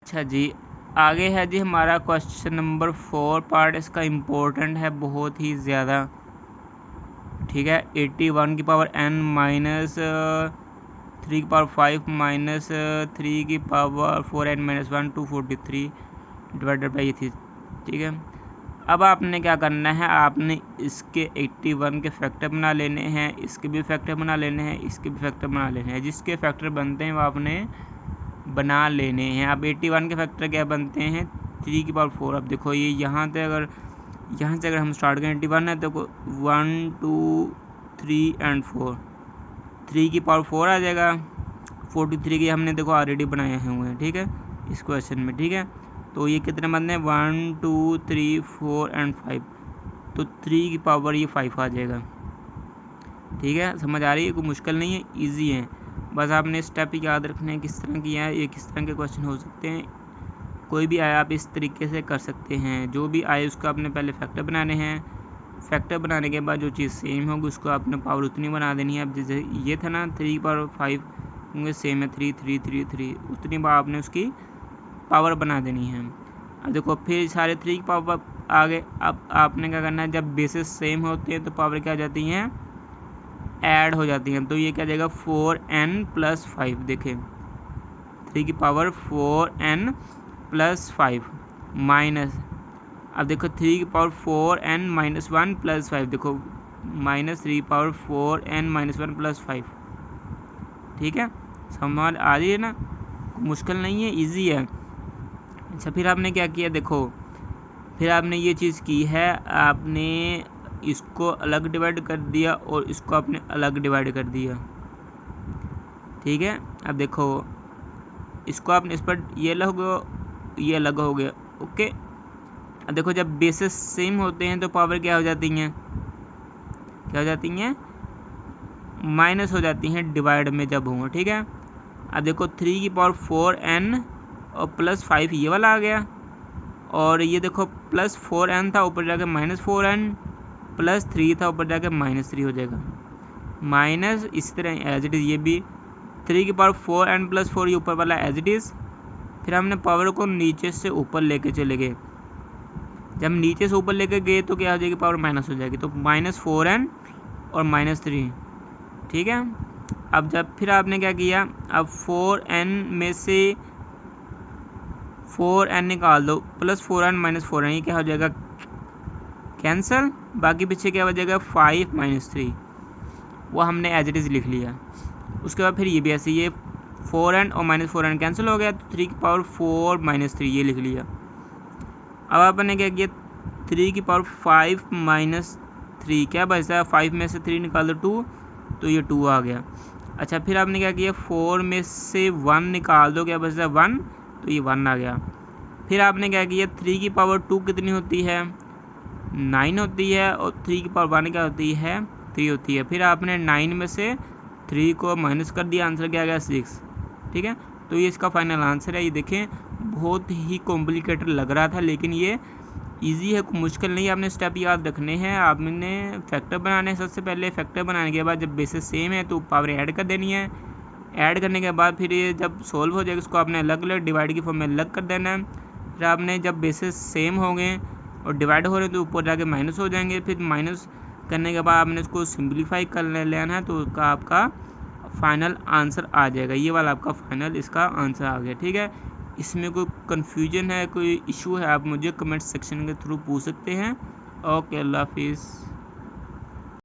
अच्छा जी, आगे है जी हमारा क्वेश्चन नंबर 4 पार्ट। इसका इम्पोर्टेंट है बहुत ही ज़्यादा, ठीक है। 81 की पावर n माइनस 3 की पावर 5 माइनस 3 की power 4n minus 1 243 divided by ये थी, ठीक है। अब आपने क्या करना है, आपने इसके 81 के फैक्टर बना लेने हैं, इसके भी फैक्टर बना लेने हैं, इसके भी फैक्टर बना लेने हैं। जिसके फैक्टर बनते हैं वो आपने बना लेने हैं। अब 81 के फैक्टर क्या बनते हैं, 3 की पावर 4। अब देखो ये यहाँ से अगर हम स्टार्ट करें 81 है तो 1 2 3 एंड 4, 3 की पावर 4 आ जाएगा। 43 की हमने देखो ऑलरेडी बनाए हुए हैं, ठीक है, इस क्वेश्चन में, ठीक है। तो ये कितने बनते हैं, 1 2 3 4 एंड 5, तो 3 की पावर ये 5 आ जाएगा, ठीक है। समझ आ रही है, कोई मुश्किल नहीं है, इजी है। बस आपने स्टेप याद रखने हैं किस तरह किया है, ये किस तरह के क्वेश्चन हो सकते हैं। कोई भी आए आप इस तरीके से कर सकते हैं, जो भी आए उसका आपने पहले फैक्टर बनाने हैं। फैक्टर बनाने के बाद जो चीज़ सेम होगी उसको आपने पावर उतनी बना देनी है। अब जैसे ये था ना 3 पावर 5 होंगे, सेम है 3 3 3 3, उतनी बार आपने उसकी पावर बना देनी है। अब देखो फिर सारे 3 की पावर आ गए। अब आपने क्या करना है, जब बेसिस सेम होते हैं तो पावर क्या हो जाती हैं, ऐड हो जाती हैं। तो ये क्या जाएगा 4n प्लस 5, देखें 3 की पावर 4n प्लस 5 माइनस, अब देखो 3 की पावर 4n माइनस 1 प्लस 5, देखो minus 3 power 4n minus 1 plus 5, ठीक है। समझ आ रही है ना, मुश्किल नहीं है, इजी है। अच्छा फिर आपने क्या किया, देखो फिर आपने ये चीज़ की है, आपने इसको अलग डिवाइड कर दिया और इसको आपने अलग डिवाइड कर दिया, ठीक है। अब देखो इसको आपने इस पर ये अलग हो गया, ओके। अब देखो जब बेसिस सेम होते हैं तो पावर क्या हो जाती हैं, क्या हो जाती हैं, माइनस हो जाती हैं डिवाइड में जब हों, ठीक है। अब देखो 3 की पावर 4n और प्लस 5 ये वाला आ गया, और ये देखो प्लस 4n था ऊपर जाके माइनस 4n, प्लस 3 था ऊपर जाके माइनस 3 हो जाएगा, माइनस इसी तरह एज इट इज़ ये भी 3 की पावर 4n प्लस 4 ये ऊपर वाला एज इट इज़। फिर हमने पावर को नीचे से ऊपर लेके चले गए, जब नीचे से ऊपर लेके गए तो क्या हो जाएगी, पावर माइनस हो जाएगी, तो माइनस 4n और माइनस 3, ठीक है। अब जब फिर आपने क्या किया, अब 4n में से 4n निकाल दो, प्लस 4n माइनस 4n, ये क्या हो जाएगा, कैंसल। बाकी पीछे क्या हो जाएगा 5 माइनस 3, वो हमने एज इट इज़ लिख लिया। उसके बाद फिर ये भी ऐसे, ये 4n और माइनस 4n कैंसिल हो गया, तो 3 की पावर 4 माइनस 3 ये लिख लिया। अब आपने क्या किया, 3 की पावर 5 माइनस 3 क्या बचता है, 5 में से 3 निकाल दो 2, तो ये 2 आ गया। अच्छा फिर आपने क्या किया, 4 में से 1 निकाल दो, क्या बचता है 1, तो ये 1 आ गया। फिर आपने क्या किया, 3 की पावर 2 कितनी होती है, 9 होती है, और 3 की पावर 1 क्या होती है, 3 होती है। फिर आपने 9 में से 3 को माइनस कर दिया, आंसर क्या आ गया 6, ठीक है। तो ये इसका फाइनल आंसर है। ये देखें बहुत ही कॉम्प्लिकेटेड लग रहा था, लेकिन ये इजी है, मुश्किल नहीं है। आपने स्टेप याद रखने हैं, आपने फैक्टर बनाने हैं। सबसे पहले फैक्टर बनाने के बाद जब बेसिस सेम है तो पावर ऐड कर देनी है। ऐड करने के बाद फिर ये जब सोल्व हो जाएगा उसको आपने अलग अलग डिवाइड की फॉर्म में अलग कर देना है। फिर आपने जब बेसिस सेम होंगे और डिवाइड हो रहे हैं तो ऊपर जाके माइनस हो जाएंगे। फिर माइनस करने के बाद आपने इसको सिंप्लीफाई कर लेना है, तो उसका आपका फाइनल आंसर आ जाएगा। ये वाला आपका फाइनल इसका आंसर आ गया, ठीक है। इसमें कोई कन्फ्यूजन है, कोई इशू है, आप मुझे कमेंट सेक्शन के थ्रू पूछ सकते हैं। ओके, अल्लाह हाफिज़।